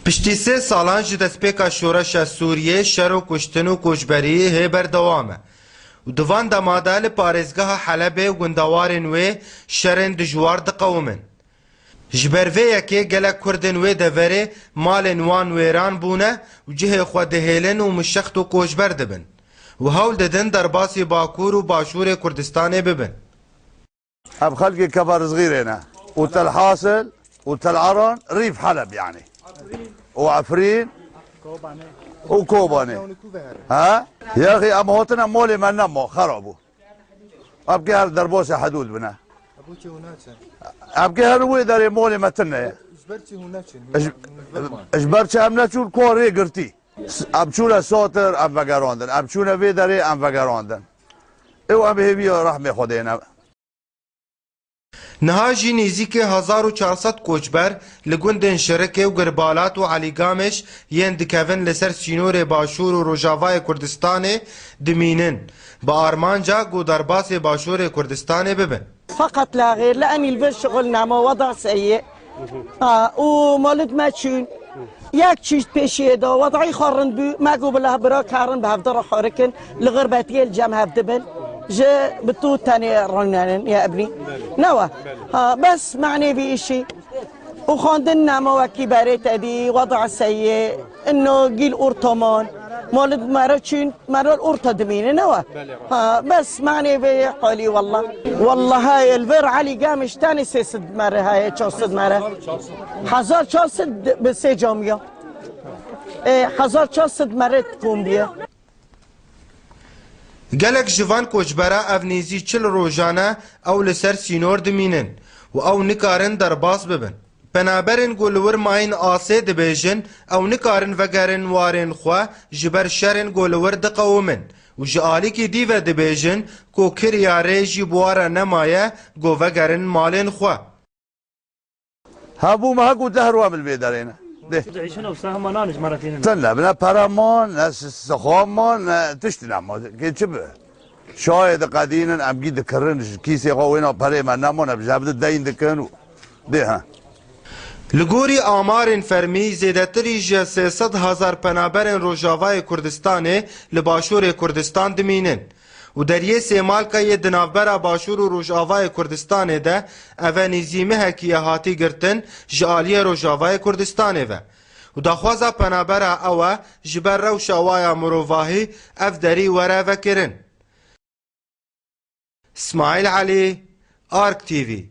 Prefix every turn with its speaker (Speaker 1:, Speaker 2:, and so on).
Speaker 1: پشتی سه سالان ji destpêka şoreşa Sûriyê şer û kuştin û koçberiyê hê berdewam e. û di van dema de li parêzgeha Helebê gundewarên wê şerên dijwar diqewimin. Ji ber vê yekê gelek Kurdên wê deverê malên wan wêran bûne û cihê xwe dihêlin û mişext û koçber dibin. û hewl didin derbasî Bakur û Başûrê Kurdistanê bibin.
Speaker 2: Ev xelkê kebar zgîrê ne û Telhasil û Teların Rîf Heleb yani. وعفرين وكوباني ها يا اخي ام هوتنا مولي ما نمو خربوا ابقي هذا دربوسه حدود بنا
Speaker 3: ابوكي هناك
Speaker 2: ابقي هذا ويدري مولي متنا
Speaker 3: اجبرتي هناك
Speaker 2: اجبرتي امنا شو الكوري قرتي ابشونا سوتر ام فقراندن ابشونا ويدري ام فقراندن او ام هيبيو رحمه خدينا
Speaker 1: Niha jî nêzîkê 1400 koçber li gundên Şerekê û Girbalat û Elîgamiş yên dikevin li ser sînorê Başûr û Rojavayê Kurdistanê dimînin. Bi armanca ku derbasê Başûrê Kurdistanê bibin.
Speaker 4: فقط لا غير لأني البس شغلنا ما وضع سيء ومولد ما تشون ياك تشيش بيشي دا وضعي خارن بو ما قو بالله برا كارن بهفدر حاركن لغرباتي الجام هفدبن جا بتو تاني رنانن يا ابني نوا بس معني بإشي وخاندنا مواكي باريت أدي وضع سيء إنه جيل أورتمان مولد مرة تشين مرة الأورتا دمينة نوا بس معني بقولي والله هاي البر علي قامش تاني سيسد مرة هاي شوصد مرة 1400 بسي جامية 1400 مرة تقوم بيه
Speaker 1: Gelek ji van koçbera ev nêzî çil rojane ew li ser sînor dimînin û ew nikarin derbas bibin. Penaberên ku li wir mayîn asê dibêjin ew nikarin vegerin warên xwe ji ber şerên ku li wir diqewimin û ji alîkî dîve dibêjin ku kiriya rê jî bi wara nemaye ku vegerin malên xwe.
Speaker 2: هابو ما هكو دهروا بالبيدرينا
Speaker 5: تعيشون وساهم نانج مرتين
Speaker 2: تلا بنا بارامون ناس سخامون تشتنا ما كيتشبه شايد قدينا ام جيد كرنش كيسي قوينا بري ما نامون بجابد الدين دكانو ده ها
Speaker 1: Li gorî amarên fermî zêdetirî ji 300,000 penaberên Rojavayê Kurdistanê li Başûrê Kurdistan dimînin. û deriyê Sêmalkayê di navbera Başûr û Rojavayê Kurdistanê de ev nîzî mehekî hatî girtin ji aliyê Rojavayê Kurdistanê ve. û daxwaza penabera ew e ji ber rewşa waya mirovahî ev derî were vekirin. İsmail Elî, ARK TV.